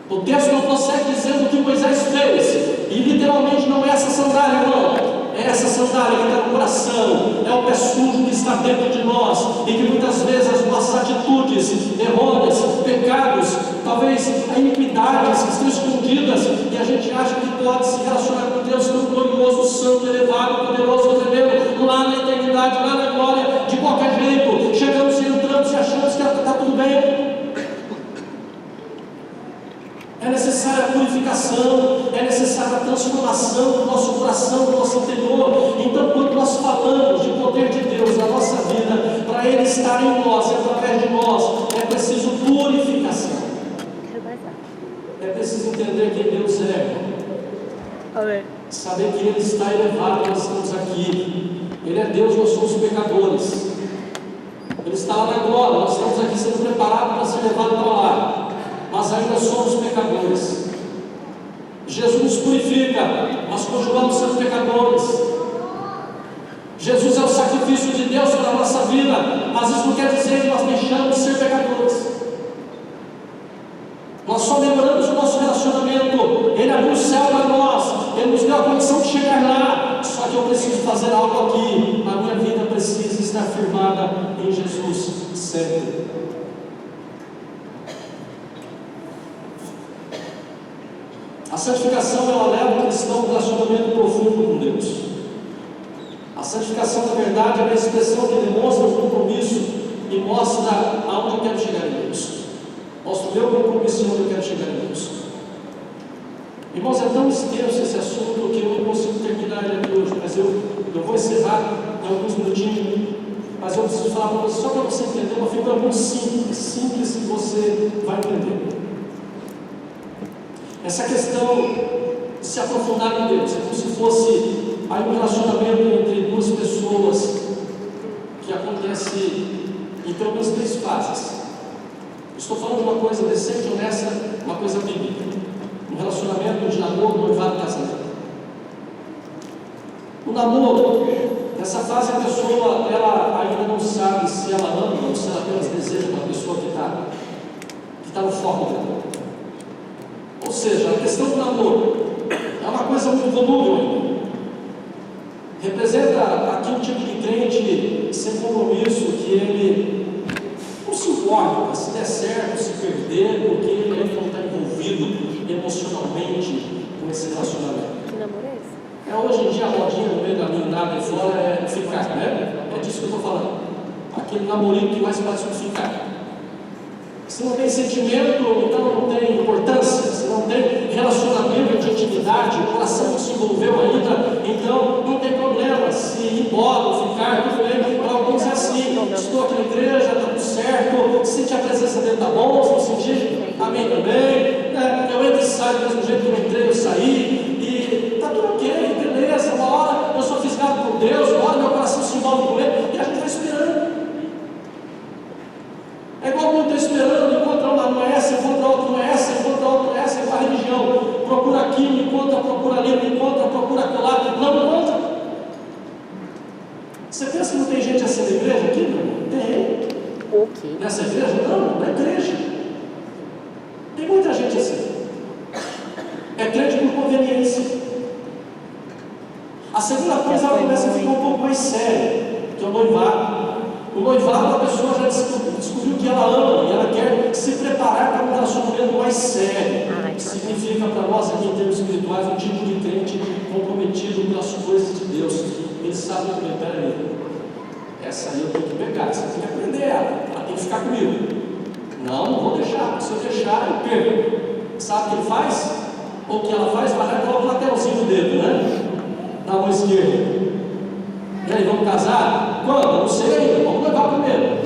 O texto não prossegue dizendo o que Moisés fez, e literalmente não é essa sandália, não. É essa sandália que está no coração, é o pé sujo que está dentro de nós, e que muitas vezes as nossas atitudes errôneas, pecados, talvez iniquidades que estão escondidas, e a gente acha que pode se relacionar com Deus tão glorioso, santo, elevado, poderoso, tremendo, lá na eternidade, lá na glória, de qualquer jeito. Chegamos e entramos e achamos que está tudo bem. É necessária a purificação, é necessária a transformação do nosso coração, do nosso interior. Então, quando nós falamos de poder de Deus na nossa vida, para Ele estar em nós e através de nós, é preciso purificação. É preciso entender quem Deus é.
Amém.
Saber que Ele está elevado, nós estamos aqui. Ele é Deus, nós somos pecadores. Ele está lá na glória, nós estamos aqui sendo preparados para ser levados para lá, mas ainda somos pecadores. Jesus nos purifica, mas continuamos sendo pecadores. Jesus é o sacrifício de Deus para a nossa vida, mas isso não quer dizer que nós deixamos de ser pecadores. Nós só melhoramos o nosso relacionamento. Ele abriu o céu para nós, Ele nos deu a condição de chegar lá. Só que eu preciso fazer algo aqui. A minha vida precisa estar firmada em Jesus sempre. A santificação, ela leva o cristão a um relacionamento profundo com Deus. A santificação, na verdade, é uma expressão que demonstra o compromisso e mostra aonde eu quero chegar em Deus. Mostra o meu compromisso e onde eu quero chegar em Deus. Irmãos, é tão extenso esse assunto que eu não consigo terminar ele aqui hoje, mas eu vou encerrar em alguns minutinhos. Mas eu preciso falar para você, só para você entender uma figura muito simples que você vai entender. Essa questão de se aprofundar em Deus é como se fosse aí um relacionamento entre duas pessoas que acontece em pelo menos 3 fases. Estou falando de uma coisa decente, honesta, uma coisa bíblica. Um relacionamento de namoro, noivado e casamento. O namoro, nessa fase a pessoa ela ainda não sabe se ela ama ou se ela apenas deseja uma pessoa que está no foco dela. Ou seja, a questão do namoro é uma coisa muito volúvel ainda. Representa aqui um tipo de crente sem compromisso, que ele não se importa se der certo, se perder, porque ele ainda não está envolvido emocionalmente com esse relacionamento.
Que namoro é esse?
Hoje em dia a modinha no meio da meninada e fora é ficar, né? É disso que eu estou falando. Aquele namorinho que mais parece um ficar. Se não tem sentimento, então não tem importância. Se não tem relacionamento de intimidade, o coração não se envolveu ainda, então não tem problema. Se ir embora ou ficar, tudo bem. Para alguns é assim: estou aqui na igreja, está tudo certo. Sentir a presença dele está bom, se não sentir, amém também. Eu entro e saio do mesmo jeito que eu entrei, eu saí. E está tudo ok, beleza. Uma hora eu sou fisgado por Deus, uma hora meu coração se envolve com ele, e a gente vai esperando. É igual quando está esperando, encontra uma não é essa, encontra outra não é essa, encontra outra não é essa, é igual a religião. Procura aqui, não encontra, procura ali, não encontra, procura colar, não encontra. Você pensa que não tem gente assim na igreja aqui? Não? Tem.
Ok.
Nessa igreja? Não, na igreja. Tem muita gente assim. É crente por conveniência. A segunda coisa, ela começa a ficar um pouco mais séria, que é o noivado. O noivado, a pessoa já descobriu que ela ama e ela quer se preparar para um relacionamento mais sério. Significa para nós aqui em termos espirituais um tipo de crente comprometido pelas coisas de Deus. Ele sabe muito bem, peraí, essa aí eu tenho que pegar, você tem que aprender ela tem que ficar comigo. Não vou deixar, se eu deixar eu perco. Sabe o que ele faz? Ou o que ela faz? Vai lá e coloca o lateralzinho do dedo, né? Na mão esquerda. E aí, vamos casar? Quando? Não sei ainda, vamos levar primeiro.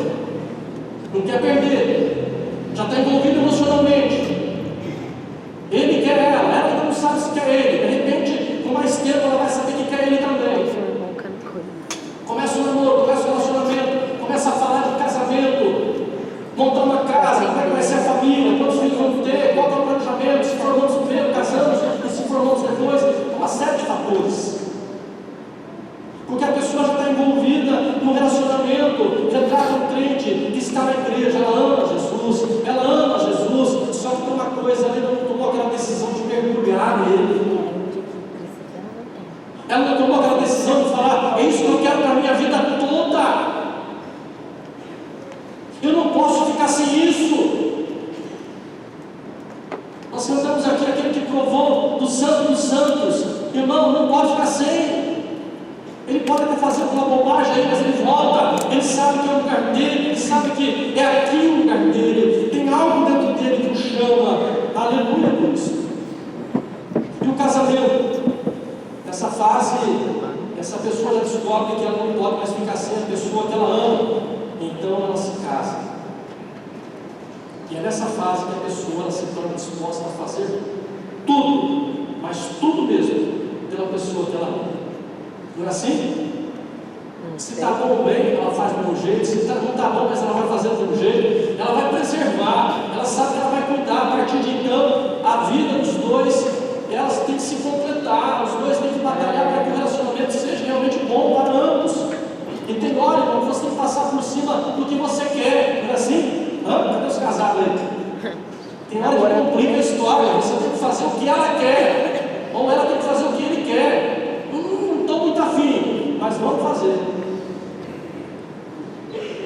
Não quer perder. Já está envolvido emocionalmente. Ele quer ela ainda não sabe se quer ele. De repente, com mais tempo, ela vai saber que quer ele também. Começa o namoro, começa o relacionamento, começa a falar de casamento, montar uma casa, como é que vai ser a família, quantos filhos vamos ter, qual é o planejamento, se formamos primeiro, casamos, e se formamos depois, uma série de fatores. Porque a pessoa já está envolvida no relacionamento, já trata um crente que está na igreja, ela ama Jesus, só que tem uma coisa, ela não tomou aquela decisão de mergulhar nele. Ela não tomou aquela decisão de falar, é isso que eu quero para a minha vida toda. Eu não posso ficar sem isso. Nós cantamos aqui aquele que provou do Santo dos Santos. Irmão, não pode ficar sem. Ele pode até fazer uma bobagem aí, mas ele volta. Ele sabe que é o lugar dele, ele sabe que é aqui o lugar dele. Tem algo dentro dele que o chama. Aleluia, Deus. E o casamento? Nessa fase, essa pessoa já descobre que ela não pode mais ficar sem a pessoa que ela ama. Então ela se casa. E é nessa fase que a pessoa ela se torna disposta a fazer tudo, mas tudo mesmo, pela pessoa que ela ama. Não é assim? Se está bom ou bem, ela faz do mesmo jeito. Se não está bom, mas ela vai fazer do mesmo jeito. Ela vai preservar, ela sabe que ela vai cuidar. A partir de então, a vida dos dois, elas têm que se completar. Os dois têm que batalhar para que o relacionamento seja realmente bom para ambos. E tem hora, irmão, que você tem que passar por cima do que você quer. Não é assim? Cadê os casados aí? Tem hora que complica a história. Você tem que fazer o que ela quer, ou ela tem que fazer o que ele quer. Não estou muito afim, mas vamos fazer.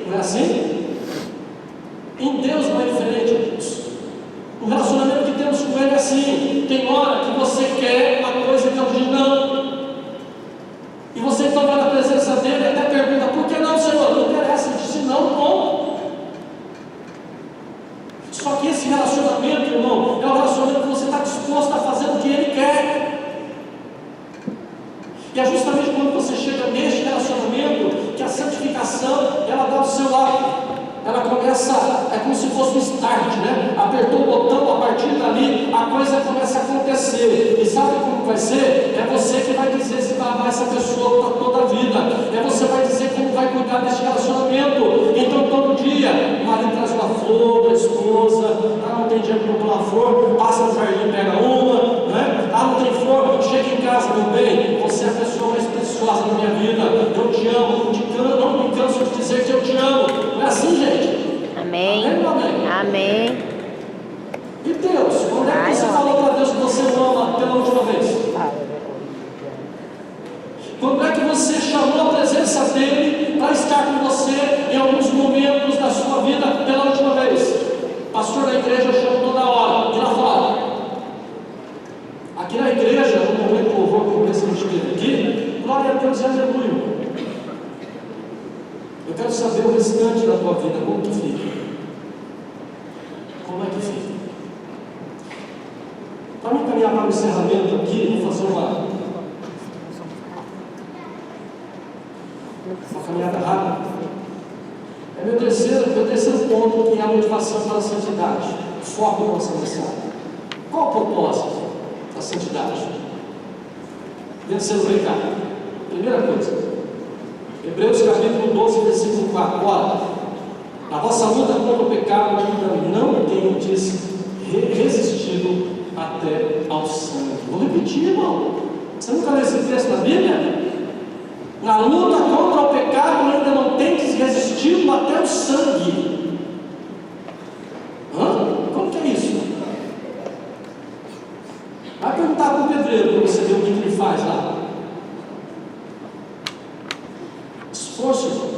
Não é assim? Em Deus não é diferente disso. O relacionamento que temos com Ele é assim. Tem hora que você quer uma coisa que eu digo não. E você então vai na presença dele e até pergunta, por que não, Senhor? Não interessa, ele disse não, bom. Só que esse relacionamento, irmão, é um relacionamento que você está disposto a fazer o que ele quer. E é justamente quando você chega neste relacionamento que a santificação, ela dá o seu lado. Ela começa, é como se fosse um start, né? Apertou o botão, a partir dali a coisa começa a acontecer. E sabe como vai ser? É você que vai dizer se vai amar essa pessoa para toda a vida. É você vai dizer como vai cuidar desse relacionamento. Então todo dia o marido traz uma flor para a esposa. Não tem dinheiro para comprar uma flor, passa no jardim, pega uma, né? Não tem flor, chega em casa, meu bem, você é a pessoa mais preciosa da minha vida. Eu te amo, não me canso de dizer que eu te amo. Não é assim, gente?
Amém.
Amém.
Amém.
E Deus, quando é que você falou para Deus que você o ama pela última vez? Aqui na igreja, no momento do louvor como esse que a gente teve aqui, glória a Deus e aleluia. Eu quero saber o restante da tua vida, como que fica? Como é que fica? Para mim caminhar para o encerramento aqui, vou fazer uma caminhada rápida. É meu terceiro ponto, que é a motivação para a santidade, o foco da nossa mensagem. Qual o propósito da santidade? Vencer o pecado. Primeira coisa, Hebreus capítulo 12, versículo 4. Ora, na vossa luta contra o pecado ainda não tendes resistido até ao sangue. Vou repetir, irmão. Você nunca leu esse texto na Bíblia? Na luta contra o pecado ainda não tendes resistido até o sangue. Como que é isso? Vai perguntar para o pedreiro para você ver o que ele faz lá. Esforço,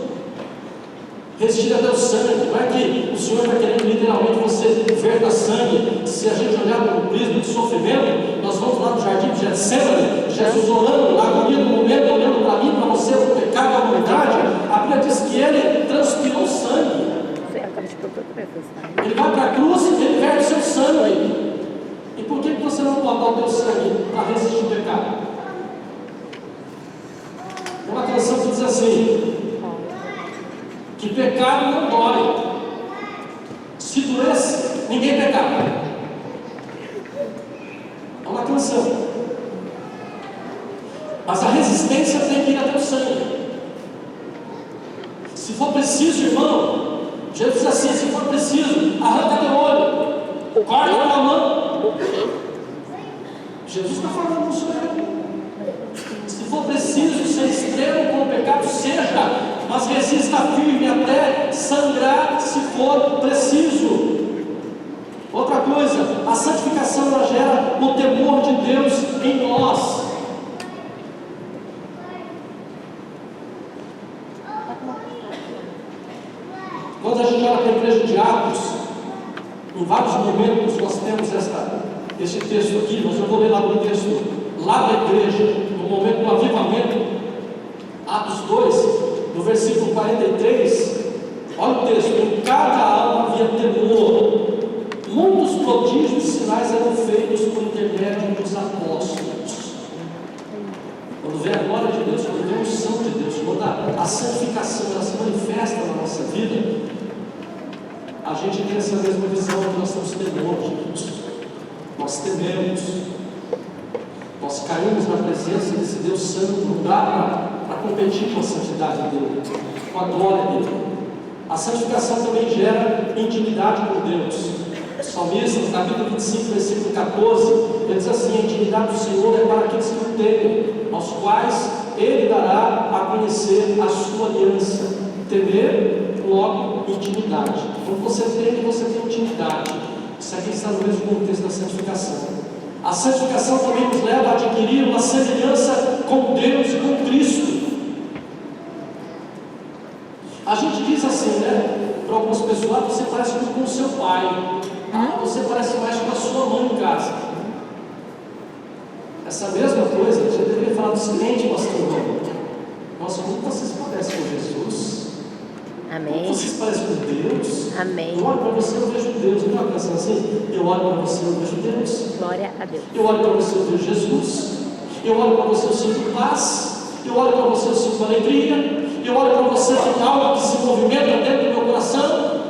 resistir até o sangue. Não é que o Senhor está querendo literalmente você verta sangue. Se a gente olhar para o prisma de sofrimento, nós vamos lá no jardim de Getsemane, Jesus orando, na agonia do momento, olhando para mim, para você, o pecado, a humanidade. A Bíblia diz que ele transpirou sangue. Ele vai para a cruz e ele verte o seu sangue. E por que você não pode dar o teu sangue para resistir ao pecado? Tem uma canção que diz assim: que pecado não dói. Se doesse, ninguém pecava. É uma canção. Mas a resistência tem que ir até o sangue. Se for preciso, irmão, Jesus diz assim: se for preciso, arranca teu olho, corta tua mão. Jesus está falando com o Senhor. Se for preciso ser extremo com o pecado, seja, mas resista firme até sangrar, se for preciso. Outra coisa, a santificação ela gera o temor de Deus em nós. Quando a gente olha para a igreja de Atos, em vários momentos nós temos este texto aqui, mas eu vou ler lá no texto, lá da igreja, no momento do avivamento, Atos 2, no versículo 43, olha o texto: em cada alma havia temor, muitos prodígios e sinais eram feitos por intermédio dos apóstolos. Quando vem a glória de Deus, quando vem a unção de Deus, quando a santificação ela se manifesta na nossa vida, a gente tem essa mesma visão que nós temos temor de Deus. Nós tememos, nós caímos na presença desse Deus Santo, não dá para competir com a santidade dele, com a glória dele. A santificação também gera intimidade com Deus. O salmista, no capítulo 25, versículo 14, ele diz assim: a intimidade do Senhor é para aqueles que o temem, aos quais ele dará a conhecer a sua aliança. Temer, logo, intimidade. Quando você teme, você tem intimidade. Isso aqui está no mesmo contexto da santificação. A santificação também nos leva a adquirir uma semelhança com Deus e com Cristo. A gente diz assim, né? Para algumas pessoas: você parece muito com o seu pai. Você parece mais com a sua mãe em casa. Essa mesma coisa, a gente deveria falar dos crentes, pastor. Nossa, como vocês parecem com Jesus?
Amém.
Como vocês parecem com Deus?
Amém.
Eu olho para você, eu vejo Deus. Não está pensando assim? Eu olho para você, eu vejo Deus.
Glória a Deus.
Eu olho para você, eu vejo Jesus. Eu olho para você, eu sinto paz. Eu olho para você, eu sinto alegria. Eu olho para você, tem algo que se movimenta dentro do meu coração.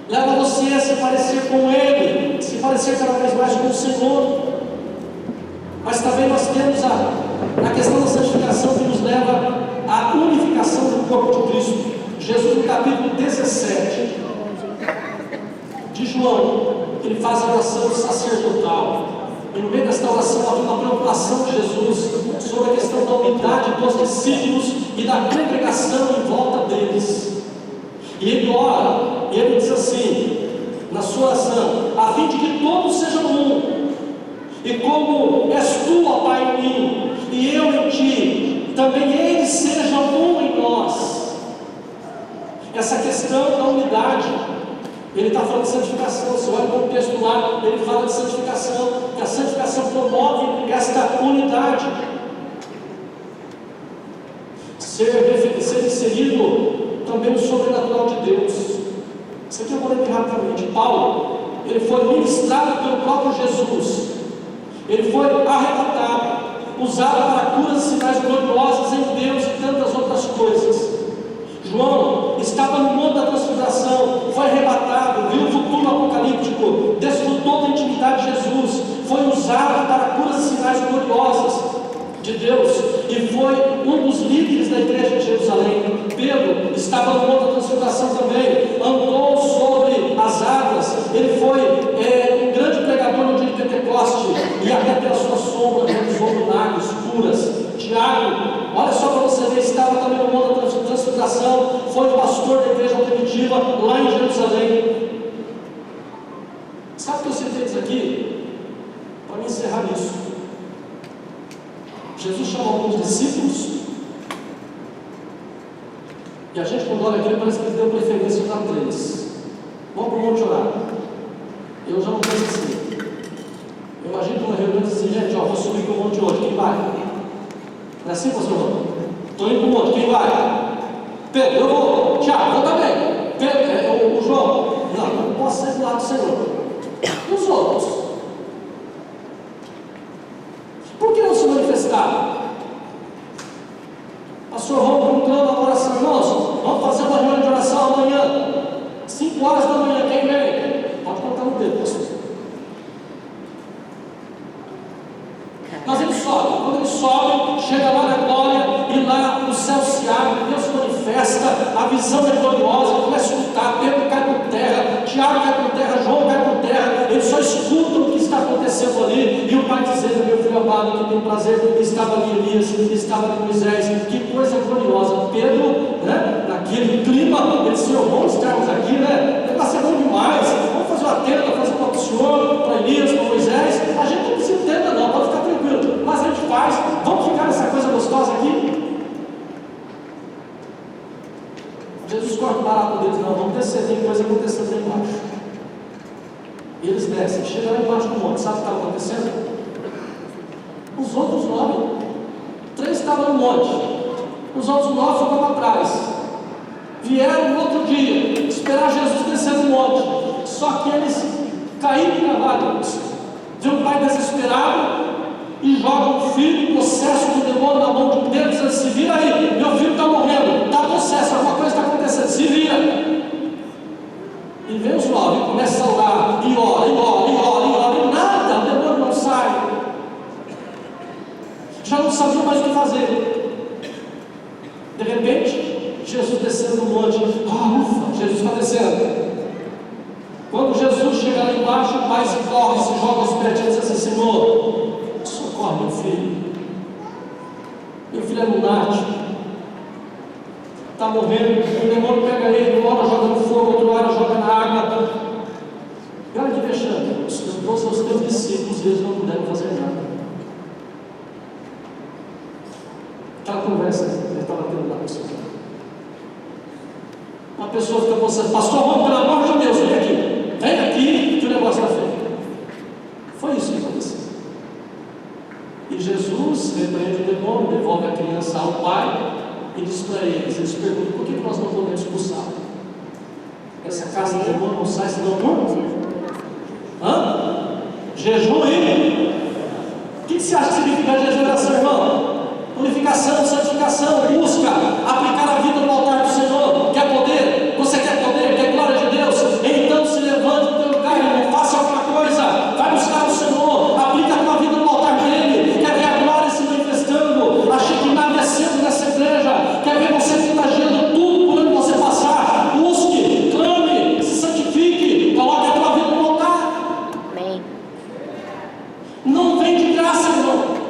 Leva você a se parecer com Ele, se parecer cada vez mais com o Senhor. Mas também nós temos a questão da santificação que nos leva à unificação do corpo de Cristo. Jesus, no capítulo 17 de João, ele faz a oração sacerdotal. E no meio desta oração havia uma preocupação de Jesus sobre a questão da unidade dos discípulos e da congregação em volta deles. E ele ora, e ele diz assim, na sua oração: a fim de que todos sejam um, e como és tu, ó Pai, em mim, e eu em ti, também eles sejam um em nós. Essa questão da unidade, ele está falando de santificação. Você olha no texto lá, ele fala de santificação, que a santificação promove unidade. Ser inserido também no sobrenatural de Deus. Isso aqui eu vou ler rapidamente. Paulo, ele foi ministrado pelo próprio Jesus. Ele foi arrebatado, usado para curas e sinais gloriosos em Deus e tantas outras coisas. João estava no monte da transfiguração, foi arrebatado, viu o futuro apocalíptico, desfrutou da intimidade de Jesus, foi usado para curas e sinais gloriosos de Deus e foi um dos líderes da igreja de Jerusalém. Pedro estava no monte da transfiguração também, andou sobre as águas, ele foi um grande pregador no dia de Pentecoste e até pela sua sombra realizou milagres, curas. Tiago, olha só para você ver, estava também no monte da transfiguração, foi o pastor da igreja primitiva lá em Jerusalém. Sabe o que eu citei isso aqui? Para me encerrar isso. Jesus chamou alguns discípulos e a gente, quando olha aqui, parece que ele deu preferência para 3. Vamos para o monte orar. Eu já não penso assim. Eu imagino que uma reunião diz assim: gente, vou subir para o monte hoje, quem vai? Não é assim, pastor? Estou indo para o monte, quem vai? Pedro, eu vou. Tiago, eu também. Pedro, o João. Não posso sair do lado do Senhor. E os outros? Por que não se manifestar? Pastor, vamos para um plano da oração. Irmãos, vamos fazer uma reunião de oração amanhã, 5 horas da manhã. Quem vem? Pode contar no dedo, pastor. Mas ele sobe. Quando ele sobe, chega lá na glória e lá o céu se abre, Deus se manifesta, a visão é gloriosa, ele começa a escutar. Pedro cai por terra, Tiago cai por terra, João cai por terra. Eles só escutam o que está acontecendo ali, e o pai dizendo: meu filho amado, que tem prazer, estava ali Elias, estava ali Moisés, que coisa gloriosa. Pedro, naquele clima, ele disse: vamos estarmos aqui, o negócio é bom demais, vamos fazer uma tenda, fazer para o Senhor, para Elias, para Moisés. A gente não precisa de tenda não, pode ficar tranquilo, mas a gente faz, vamos ficar nessa coisa gostosa aqui. Jesus corta o barato deles: não, vamos descer, tem coisa acontecendo lá embaixo. E eles descem, chegam lá embaixo do monte. Sabe o que estava acontecendo? Os outros 9, 3 estavam no monte, os outros 9 foram para trás. Vieram no outro dia esperar Jesus descer no monte, só que eles caíram em cavalos. Vê um pai desesperado e joga um filho possesso do demônio na mão de um deles, dizendo: se vira aí, meu filho está morrendo, está possesso, alguma coisa está acontecendo, se vira. E vem os 9 e começa a orar, e ora, e nada, o demônio não sai. Já não sabiam mais o que fazer. De repente, Jesus descendo no monte. Ufa, Jesus está descendo. Quando Jesus chega lá embaixo, o pai se corre, se joga aos pés e diz assim: Senhor, socorre meu filho. Meu filho é lunático, está morrendo. O demônio pega ele, uma hora joga no fogo, outra hora joga na água. E olha que vexame, os teus discípulos, eles não puderam fazer nada. Aquela conversa que ele estava tendo lá com o Senhor. Uma pessoa fica pensando: pastor, vamos, pelo amor de Deus, vem aqui, que o negócio está feio. Foi isso que aconteceu. E Jesus repreende o demônio, devolve a criança ao pai e diz para eles perguntam: por que nós não podemos expulsar? Essa casa do demônio não sai senão morto? Jejum aí? O que você acha que significa jejum, irmão? Purificação, santificação, busca aplicar a vida no altar do Senhor. Quer poder? Você quer poder? Quer glória de Deus? Então se levante do teu lugar, irmão, faça alguma coisa, vai buscar o Senhor, aplica a tua vida no altar dele. Quer ver a glória se manifestando, a Shekinah descendo nessa igreja, quer ver você contagiando tudo por onde você passar. Busque, clame, se santifique, coloque a tua vida no altar.
Amém.
Não vem de graça, irmão.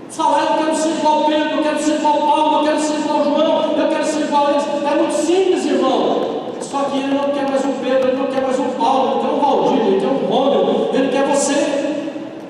Falar: eu quero ser igual Pedro, eu quero ser igual Paulo, eu quero ser igual João, eu quero ser igual eles. É muito simples, irmão. Só que ele não quer mais